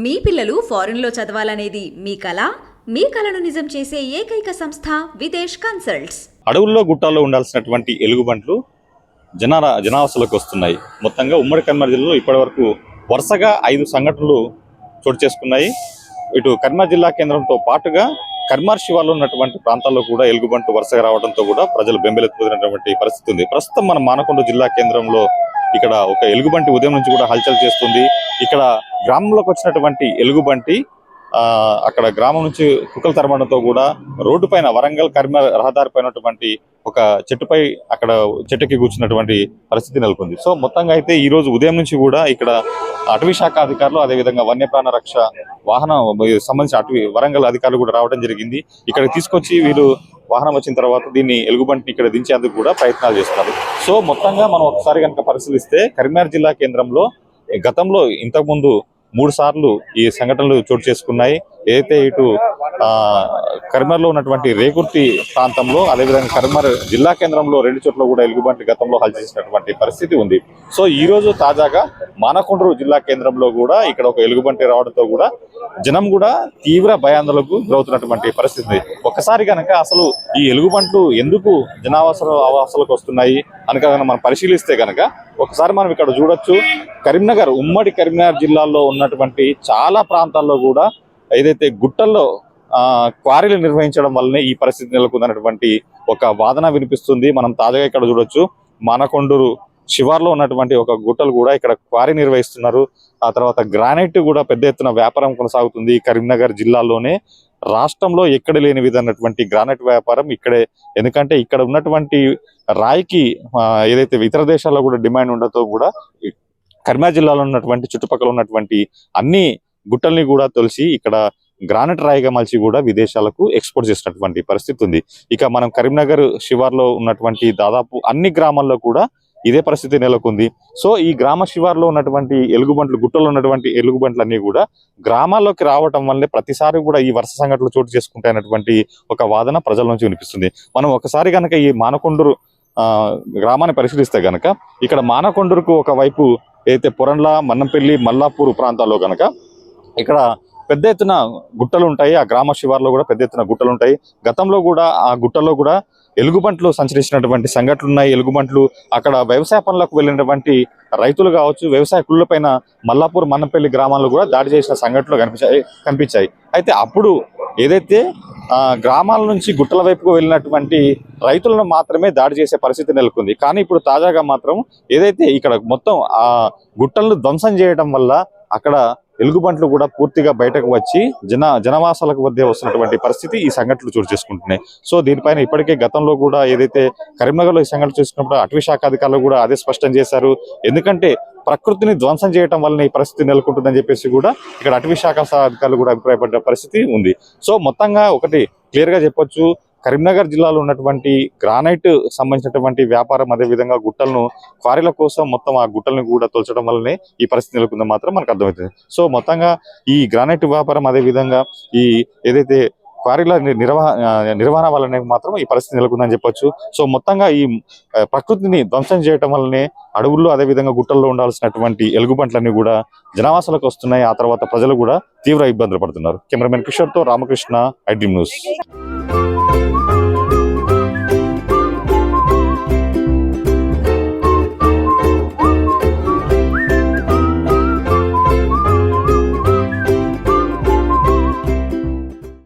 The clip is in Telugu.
మీ పిల్లలు ఫారెన్లో చదవాలనేది మీ కల? మీ కలను నిజం చేసే ఏకైక సంస్థ విదేశ్ కన్సల్ట్స్. అడవుల్లో గుట్టాల్లో ఉండాల్సినటువంటి ఎలుగుబంట్లు జనావాసాలకు వస్తున్నాయి. మొత్తంగా ఉమ్మడి కరీంనగర్ జిల్లాలో ఇప్పటివరకు వరుసగా 5 సంఘటనలు చోటు చేసుకున్నాయి. ఇటు కరీంనగర్ జిల్లా కేంద్రంతో పాటుగా కరీంనగర్ శివార్లో ఉన్నటువంటి ప్రాంతాల్లో కూడా ఎలుగుబంట్లు వరుసగా రావడంతో కూడా ప్రజలు బెంబేలెత్తుతున్నటువంటి పరిస్థితి ఉంది. ప్రస్తుతం మన మానకొండ జిల్లా కేంద్రంలో ఇక్కడ ఒక ఎలుగుబంటి ఉదయం నుంచి కూడా హల్చల్ చేస్తుంది. ఇక్కడ గ్రామంలోకి వచ్చినటువంటి ఎలుగుబంటి అక్కడ గ్రామం నుంచి కుక్కలు తరమడంతో కూడా రోడ్డు పైన వరంగల్ కరీంనగర్ రహదారి పైనటువంటి ఒక చెట్టుపై అక్కడ చెట్టుకి కూర్చున్నటువంటి పరిస్థితి నెలకొంది. సో మొత్తంగా అయితే ఈ రోజు ఉదయం నుంచి కూడా ఇక్కడ అటవీ శాఖ అధికారులు, అదేవిధంగా వన్యప్రాణ రక్ష వాహనం సంబంధించి వరంగల్ అధికారులు కూడా రావడం జరిగింది. ఇక్కడ తీసుకొచ్చి వీళ్ళు వాహనం వచ్చిన తర్వాత దీన్ని ఎలుగుబంటిని ఇక్కడ దించేందుకు కూడా ప్రయత్నాలు చేస్తున్నారు. సో మొత్తంగా మనం ఒకసారి కనుక పరిశీలిస్తే కరీంనగర్ జిల్లా కేంద్రంలో గతంలో ఇంతకుముందు 3 సార్లు ఈ సంఘటనలు చోటు చేసుకున్నాయి. ఏదైతే ఇటు కరీంనగర్లో ఉన్నటువంటి రేకుర్తి ప్రాంతంలో, అదేవిధంగా కరీంనగర్ జిల్లా కేంద్రంలో 2 చోట్ల కూడా ఎలుగుబంటి గతంలో హల్ చేసినటువంటి పరిస్థితి ఉంది. సో ఈ రోజు తాజాగా మానకొండ జిల్లా కేంద్రంలో కూడా ఇక్కడ ఒక ఎలుగుబంటి రావడంతో కూడా జనం కూడా తీవ్ర భయాందోళనకు గురవుతున్నటువంటి పరిస్థితి. ఒక్కసారి కనుక అసలు ఈ ఎలుగుబంట్లు ఎందుకు ఆవాసాలకు వస్తున్నాయి అనక మనం పరిశీలిస్తే కనుక ఒకసారి మనం ఇక్కడ చూడొచ్చు. ఉమ్మడి కరీంనగర్ జిల్లాలో ఉన్నటువంటి చాలా ప్రాంతాల్లో కూడా ఏదైతే గుట్టల్లో క్వారీలు నిర్వహించడం వల్లనే ఈ పరిస్థితి నెలకొందన్నటువంటి ఒక వాదన వినిపిస్తుంది. మనం తాజాగా ఇక్కడ చూడొచ్చు, మానకొండూరు శివార్లో ఉన్నటువంటి ఒక గుట్టలు కూడా ఇక్కడ క్వారీ నిర్వహిస్తున్నారు. ఆ తర్వాత గ్రానైట్ కూడా పెద్ద ఎత్తున వ్యాపారం కొనసాగుతుంది. కరీంనగర్ జిల్లాలోనే రాష్ట్రంలో ఎక్కడ లేని విధమైనటువంటి గ్రానైట్ వ్యాపారం ఇక్కడే. ఎందుకంటే ఇక్కడ ఉన్నటువంటి రాయికి ఏదైతే ఇతర దేశాల్లో కూడా డిమాండ్ ఉండతో కూడా కరీంనగర్ జిల్లాలో ఉన్నటువంటి చుట్టుపక్కల ఉన్నటువంటి అన్ని గుట్టల్ని కూడా తొలిసి ఇక్కడ గ్రానైట్ రాయిగా మలిచి కూడా విదేశాలకు ఎక్స్పోర్ట్ చేసినటువంటి పరిస్థితి ఉంది. ఇక మనం కరీంనగర్ శివార్లో ఉన్నటువంటి దాదాపు అన్ని గ్రామాల్లో కూడా ఇదే పరిస్థితి నెలకొంది. సో ఈ గ్రామ శివార్లో ఉన్నటువంటి ఎలుగుబంట్లు, గుట్టలో ఉన్నటువంటి ఎలుగుబంట్లన్నీ కూడా గ్రామాల్లోకి రావటం వల్లే ప్రతిసారి కూడా ఈ వరుస సంఘటనలు చోటు చేసుకుంటాయన్నటువంటి ఒక వాదన ప్రజల నుంచి వినిపిస్తుంది. మనం ఒకసారి కనుక ఈ మానకొండూరు గ్రామాన్ని పరిశీలిస్తే గనక ఇక్కడ మానకొండూరుకు ఒకవైపు అయితే పొరండ్ల, మన్నంపల్లి, మల్లాపూర్ ప్రాంతాల్లో కనుక ఇక్కడ పెద్ద ఎత్తున గుట్టలు ఉంటాయి. ఆ గ్రామ శివార్లో కూడా పెద్ద ఎత్తున గుట్టలు ఉంటాయి. గతంలో కూడా ఆ గుట్టల్లో కూడా ఎలుగుబంట్లు సంచరించినటువంటి సంఘటనలు ఉన్నాయి. ఎలుగుబంట్లు అక్కడ వ్యవసాయ పనులకు వెళ్ళినటువంటి రైతులు కావచ్చు, వ్యవసాయ కుళ్ళపైన మల్లాపూర్, మన్నంపల్లి గ్రామాల్లో కూడా దాడి చేసిన సంఘటనలు కనిపించాయి. అయితే అప్పుడు ఏదైతే గ్రామాల నుంచి గుట్టల వైపుకు వెళ్ళినటువంటి రైతులను మాత్రమే దాడి చేసే పరిస్థితి నెలకొంది. కానీ ఇప్పుడు తాజాగా మాత్రం ఏదైతే ఇక్కడ మొత్తం ఆ గుట్టలను ధ్వంసం చేయడం వల్ల అక్కడ ఎలుగుబంట్లు కూడా పూర్తిగా బయటకు వచ్చి జనవాసాలకు మధ్య వస్తున్నటువంటి పరిస్థితి ఈ సంఘటనలు చోటు చేసుకుంటున్నాయి. సో దీనిపైన ఇప్పటికే గతంలో కూడా ఏదైతే కరీంనగర్లో ఈ సంఘటన చూసుకున్నప్పుడు అటవీ శాఖ అధికారులు కూడా అదే స్పష్టం చేశారు. ఎందుకంటే ప్రకృతిని ధ్వంసం చేయడం వల్ల ఈ పరిస్థితి నెలకొంటుందని చెప్పేసి కూడా ఇక్కడ అటవీ శాఖ అధికారులు కూడా అభిప్రాయపడ్డ పరిస్థితి ఉంది. సో మొత్తంగా ఒకటి క్లియర్ గా చెప్పొచ్చు, కరీంనగర్ జిల్లాలో ఉన్నటువంటి గ్రానైట్ సంబంధించినటువంటి వ్యాపారం, అదేవిధంగా గుట్టలను క్వారీల కోసం మొత్తం ఆ గుట్టలను కూడా తొలచడం వల్లనే ఈ పరిస్థితి నెలకొందో మాత్రం మనకు అర్థమవుతుంది. సో మొత్తంగా ఈ గ్రానైట్ వ్యాపారం, అదేవిధంగా ఈ ఏదైతే క్వారీల నిర్వహణ వల్లనే మాత్రం ఈ పరిస్థితి నెలకొందని చెప్పొచ్చు. సో మొత్తంగా ఈ ప్రకృతిని ధ్వంసం చేయడం వల్లనే అడవుల్లో, అదేవిధంగా గుట్టల్లో ఉండాల్సినటువంటి ఎలుగుబంట్లన్నీ కూడా జనవాసాలకు వస్తున్నాయి. ఆ తర్వాత ప్రజలు కూడా తీవ్ర ఇబ్బందులు పడుతున్నారు. కెమెరామెన్ కిషోర్తో రామకృష్ణ, ఐ డ్రీమ్ న్యూస్.